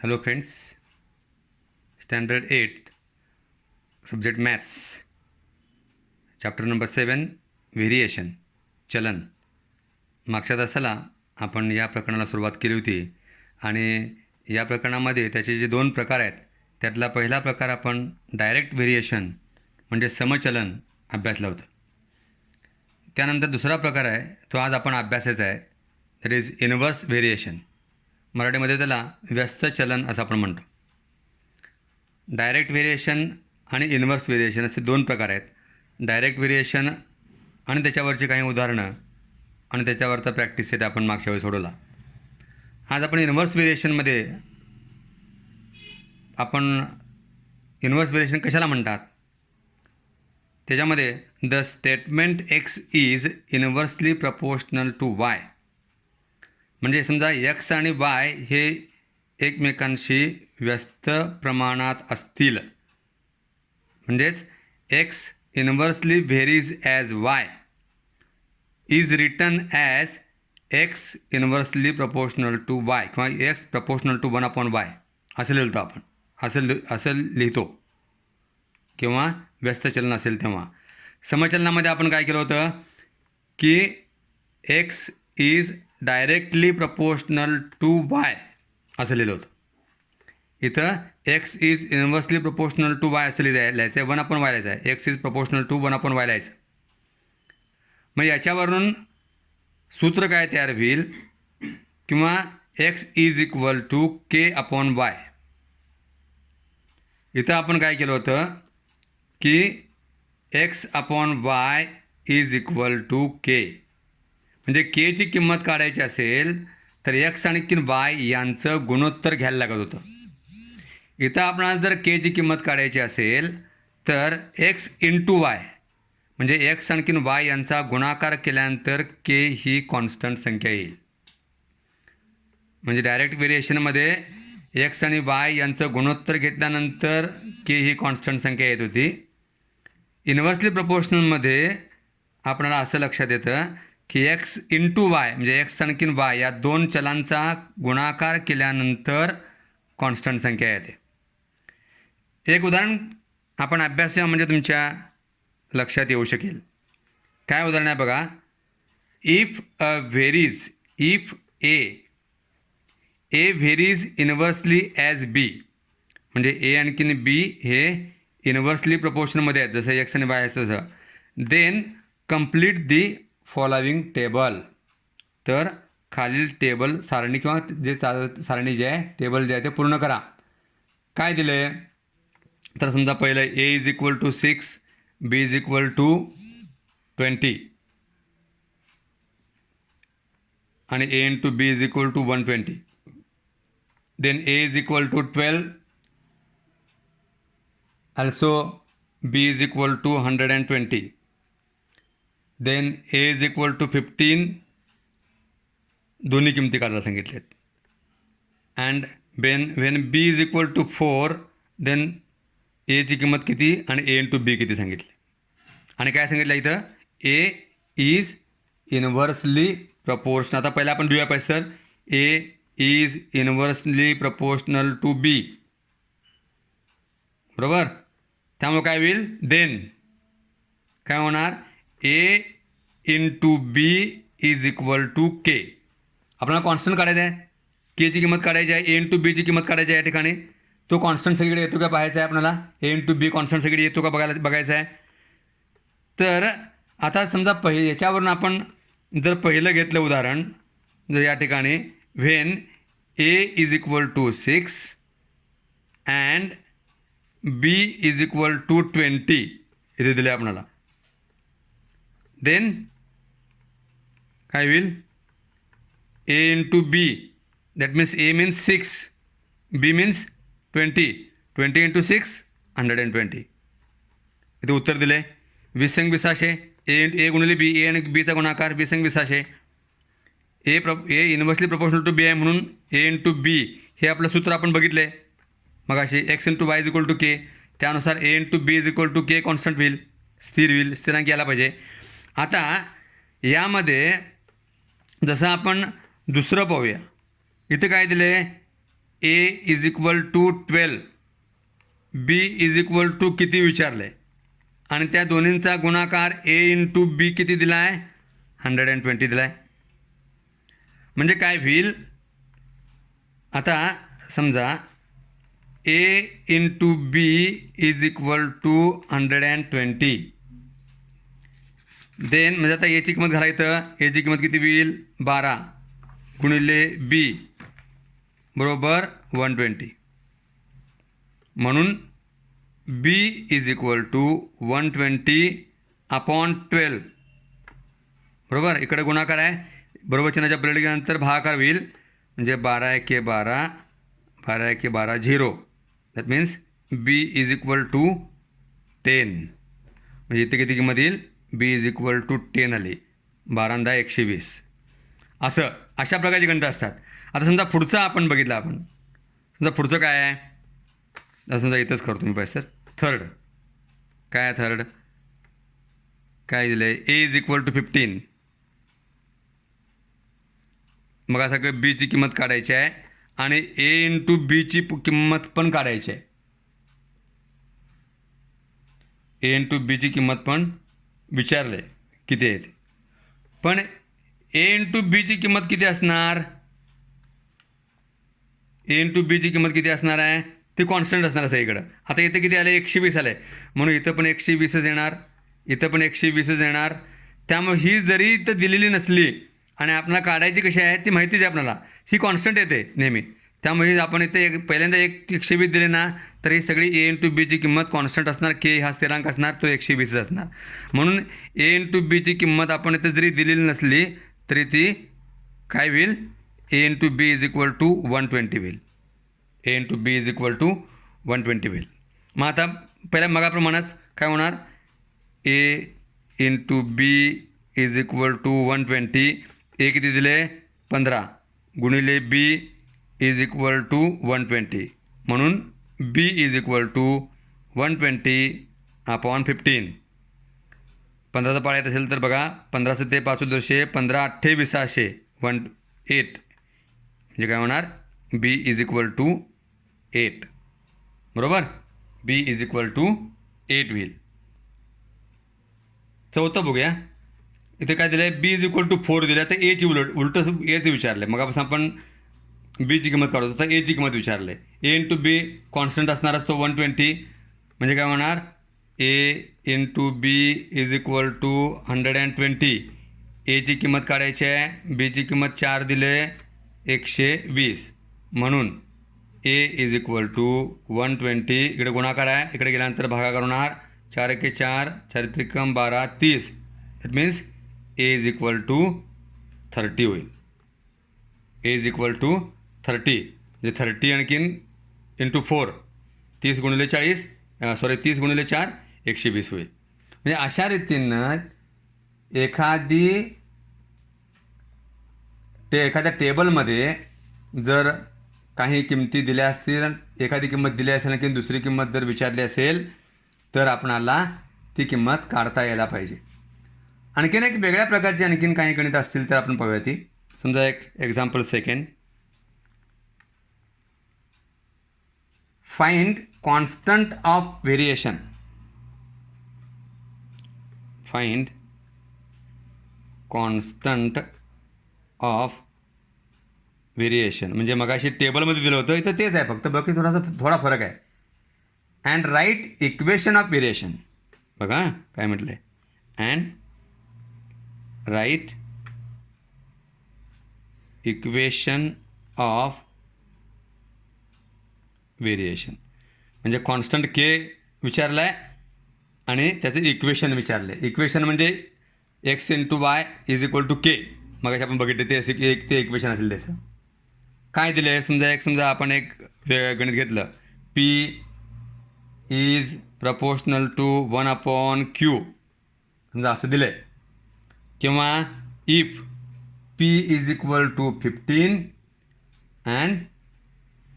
Hello friends, Standard 8, Subject Maths, Chapter number 7, Variation, चलन. मागच्या तासाला आपण या प्रकरणाला सुरुवात केली होती आणि या प्रकरणामध्ये त्याचे जे दोन प्रकार आहेत त्यातला पहिला प्रकार आपण डायरेक्ट व्हेरिएशन म्हणजे समचलन अभ्यासला होतं. त्यानंतर दुसरा प्रकार आहे तो आज आपण अभ्यासाचा आहे, दॅट इज इनव्हर्स व्हेरिएशन. मराठीमध्ये त्याला व्यस्त चलन असं आपण म्हणतो. डायरेक्ट व्हेरिएशन आणि इनव्हर्स व्हेरिएशन असे दोन प्रकार आहेत. डायरेक्ट व्हेरिएशन आणि त्याच्यावरची काही उदाहरणं आणि त्याच्यावरचा प्रॅक्टिस आहे ते आपण मागच्या वेळी सोडवला. आज आपण इनव्हर्स व्हेरिएशनमध्ये आपण इनव्हर्स व्हेरिएशन कशाला म्हणतात त्याच्यामध्ये the statement X is inversely proportional to Y, म्हणजे समजा एक्स आणि वाय हे एकमेकांशी व्यस्त प्रमाणात असतील, म्हणजेच X inversely varies as Y is written as X inversely proportional to Y किंवा एक्स प्रपोर्शनल टू 1/y असं लिहितो आपण. असं लिहितो किंवा व्यस्त चलन असेल तेव्हा. समचलनामध्ये आपण काय केलं होतं की X is directly proportional to Y असं लिहिलं होतं. इथं X is inversely proportional to Y असं लिहायचं आहे, 1/y लिहायचं आहे. X is proportional to 1/y लिहायचं. मग याच्यावरून सूत्र काय तयार होईल किंवा x is equal to k/y. इथं आपण काय केलं होतं की x/y is equal to k, म्हणजे केची किंमत काढायची असेल तर एक्स आणि वाय यांचं गुणोत्तर घ्यायला लागत होतं. इथं आपणाला जर केची किंमत काढायची असेल तर एक्स इंटू वाय म्हणजे एक्स आणि वाय यांचा गुणाकार केल्यानंतर के ही कॉन्स्टंट संख्या येईल. म्हणजे डायरेक्ट व्हेरिएशनमध्ये एक्स आणि वाय यांचं गुणोत्तर घेतल्यानंतर के ही कॉन्स्टंट संख्या येत होती. इनव्हर्सली प्रपोर्शनलमध्ये आपणाला असं लक्षात येतं की एक्स इंटू वाय म्हणजे एक्स आणि वाय या दोन चलांचा गुणाकार केल्यानंतर कॉन्स्टंट संख्या येते. एक उदाहरण आपण अभ्यासूया म्हणजे तुमच्या लक्षात येऊ शकेल. काय उदाहरण आहे बघा. If A varies inversely as B, म्हणजे ए आणखीन बी हे इनव्हर्सली प्रपोर्शनमध्ये आहेत जसं एक्स आणि वाय तसं. Then complete the following table, तर खालील टेबल सारणी किंवा जे सारणी जे आहे टेबल जे आहे ते पूर्ण करा. काय दिलं आहे तर समजा पहिलं A is equal to 6, B is equal to 20 आणि A into B is equal to 120. Then A is equal to 12, also b is equal to 120. then a is equal to 15, दोन्ही किमती काढायला सांगितलेत. And when b is equal to 4 then a ची किंमत किती आणि a into b किती सांगितले. आणि काय सांगितलं इथं a is इनव्हर्सली प्रपोर्शनल. आता पहिला आपण लिहूया पाहिजे sir a is inversely proportional to b, बरोबर. त्यामुळे काय होईल देन काय होणार A into B is equal to K. आपल्याला कॉन्स्टंट काढायचं आहे, केची किंमत काढायची आहे, ए इंटू बीची किंमत काढायची आहे. या ठिकाणी तो कॉन्स्टंट सगळीकडे येतो का पाहायचा आहे आपल्याला. ए इंटू बी कॉन्स्टंट सगळीकडे येतो का बघायचं आहे. तर आता समजा याच्यावरून आपण जर पहिलं घेतलं उदाहरण, जर या ठिकाणी when A is equal to 6 and B is equal to 20 इथे दिले आपल्याला. देन काय होईल A into B, that means A means 6, B means 20 into 6 120. इथे उत्तर दिलं आहे 20×20. ए गुणिले बी, ए आणि बीचा गुणाकार 20×20. ए इनव्हर्सली प्रपोर्शनल टू बी आहे म्हणून ए इंटू बी हे आपलं सूत्र आपण बघितलं आहे मग अशी X into Y is equal to K. त्यानुसार A into B is equal to K constant होईल, स्थिर होईल, स्थिरांक यायला पाहिजे. आता यामध्ये जसं आपण दुसरं पाहूया. इथं काय दिलं आहे A is equal to 12, B is equal to किती विचारलं आहे आणि त्या दोन्हींचा गुणाकार ए इंटू बी किती दिला आहे 120 दिला आहे. म्हणजे काय होईल आता समजा A into B is equal to 120. Then म्हणजे आता एची किंमत घालायचं, एची किंमत किती होईल 12 गुणिले बी बरोबर 120. म्हणून बी इज इक्वल टू 120/12 बरोबर. इकडे गुणाकार आहे, बरोबर चिन्हाच्या पलीकडे गेल्यानंतर भागाकार होईल. म्हणजे 12 एके 12, 12 एके 12 0. That means B is equal to 10. म्हणजे इथे किती किंमत येईल बी इज इक्वल टू 10 आली. 12 120. अशा प्रकारची गणितं असतात. आता समजा पुढचं आपण बघितलं, आपण समजा पुढचं काय आहे, आता समजा इथंच करतो मी पाहिजे सर. थर्ड काय आहे, थर्ड काय दिलं आहे ए इज इक्वल टू 15. मग असं काही बीची किंमत काढायची आहे आणि ए इंटू बीची किंमत पण काढायची आहे. ए इंटू बीची किंमत पण विचारलं आहे किती आहे ते. पण ए इंटू बीची किंमत किती असणार, ए इंटू बीची किंमत किती असणार आहे, ती कॉन्स्टंट असणार आहे सगळीकडं. आता इथं किती आलं 120 आलं आहे, म्हणून इथं पण 120च येणार, इथं पण 120च येणार. त्यामुळे ही जरी इथं दिलेली नसली आणि आपल्याला काढायची कशी आहे ती माहितीच आहे आपल्याला, ही कॉन्स्टंट येते नेहमी. त्यामुळे आपण इथे पहिल्यांदा 120 दिले ना तर ही सगळी ए इंटू बीची किंमत कॉन्स्टंट असणार, के हा स्थिरांक असणार, तो 120 असणार. म्हणून ए इंटू बीची किंमत आपण इथे जरी दिलेली नसली तरी ती काय होईल A into B is equal to 120 होईल. A into B is equal to 120 होईल. मग आता पहिल्या मगाप्रमाणेच काय होणार A into B is equal to 120. A किती दिले 15 गुणिले बी इज इक्वल टू 120. म्हणून बी इज इक्वल टू 120/15. 15चा पाळा येत असेल तर बघा 15 ते 5 200, 15 28 8 म्हणजे काय होणार बी इज इक्वल टू 8 बरोबर. बी इज इक्वल टू 8 होईल. चौथं बघूया. इथे काय दिलं आहे बी इज इक्वल टू 4 दिलं आहे. तर एची उलटं एचं विचारलं आहे. मग आपण बीची किंमत काढतो तर एची किंमत विचारलं आहे. ए इंटू बी कॉन्स्टंट असणार असतो 120. म्हणजे काय होणार A into B is equal to 120. एची किंमत काढायची आहे, बीची किंमत 4 दिले 120. म्हणून ए इज इक्वल टू 120. इकडे गुणाकार आहे, इकडे गेल्यानंतर भागाकार होणार. 4 एके 4, 4 त्रिकम 12 30. That means A is equal to 30 होईल. ए इज इक्वल टू 30 म्हणजे 30 आणखीन इंटू 4 30 गुणिले 40 30 गुणिले 4 120 होईल. म्हणजे अशा रीतीनं एखाद्या टेबलमध्ये जर काही किमती दिल्या असतील, एखादी किंमत दिली असेल आणखी दुसरी किंमत जर विचारली असेल तर आपणाला ती किंमत काढता यायला पाहिजे. आणखीन एक वेगळ्या प्रकारची आणखीन काही गणित असतील तर आपण पाहूया ती. समजा एक example second. Find constant of variation. Find constant of variation म्हणजे मगाशी टेबलमध्ये दिलं होतं, इथं तेच आहे फक्त बाकी थोडा फरक आहे. And write equation of variation. बघा काय म्हटलं आहे and write equation of variation. म्हणजे कॉन्स्टंट के विचारलं आहे आणि त्याचं इक्वेशन विचारलं आहे. इक्वेशन म्हणजे X into Y is equal to K. मग आपण बघितले ते इक्वेशन असेल त्याचं. काय दिलं आहे समजा आपण एक गणित घेतलं P is proportional to 1/q समजा असं दिलं आहे. किंवा if P is equal to 15 and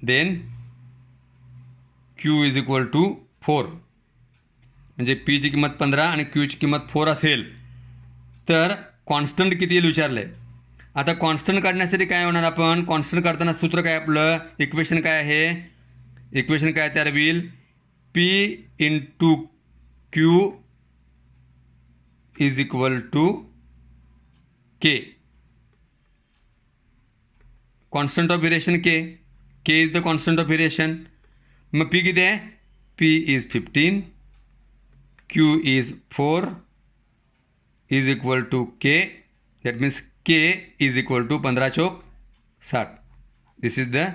then Q is equal to 4 म्हणजे पीची किंमत 15 आणि क्यूची किंमत 4 असेल तर कॉन्स्टंट किती येईल विचारलं आहे. आता कॉन्स्टंट काढण्यासाठी काय होणार, आपण कॉन्स्टंट काढताना सूत्र काय आपलं, इक्वेशन काय आहे, इक्वेशन काय तयार होईल, P into Q is equal to K, constant of variation K is the constant of variation. मग पी किती आहे, P is 15, Q is 4 is equal to K, that means K is equal to 15 चौक 60. This is the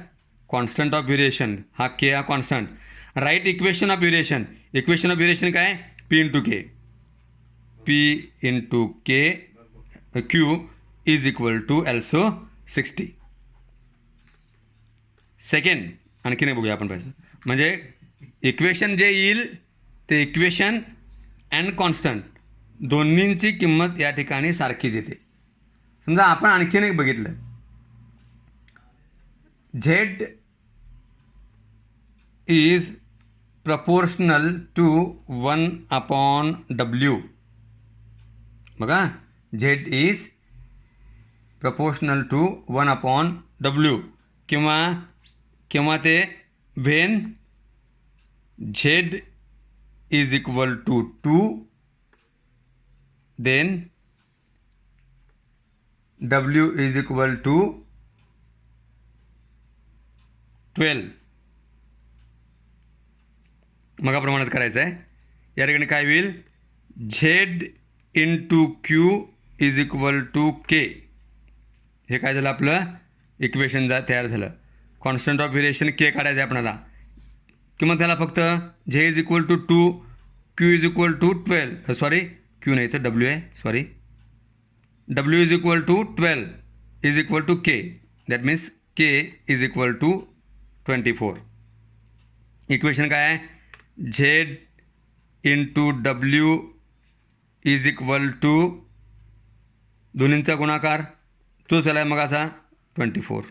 constant of variation. हा K हा constant. Write equation of variation. Equation of variation काय, P into K, P into K Q is equal to also 60. Second आणखी नाही बघूया आपण पैसा, म्हणजे इक्वेशन जे येईल ते इक्वेशन अँड कॉन्स्टंट दोन्हींची किंमत या ठिकाणी सारखीच येते. समजा आपण आणखीन एक बघितलं, Z is proportional to 1/W. बघा, Z is proportional to 1/W, किंवा ते when Z is equal to 2 then W is equal to 12. मग प्रमाणात करायचं आहे. या ठिकाणी काय होईल, Z into Q is equal to K. हे काय झालं, आपलं इक्वेशन तयार झालं. कॉन्स्टंट ऑफ व्हेरिएशन के काढायचं आहे आपल्याला, किंवा त्याला फक्त Z is equal to 2, Q is equal to 12, sorry Q नाही तर डब्ल्यू आहे, sorry W is equal to 12 is equal to K, that means K is equal to 24. Equation काय आहे, Z into W is equal to दोन्हींचा गुणाकार तोच झाला आहे मगाचा 24,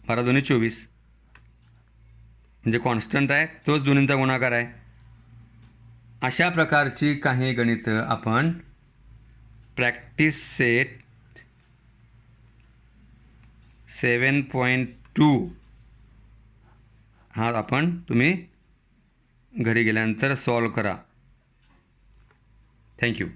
12 दोन्ही 24, म्हणजे कॉन्स्टंट आहे तोच दोन्हींचा गुणाकार आहे. अशा प्रकारची काही गणितं आपण प्रॅक्टिस सेट 7.2 हा आपण तुम्ही घरी गेल्यानंतर सॉल्व करा. थँक्यू.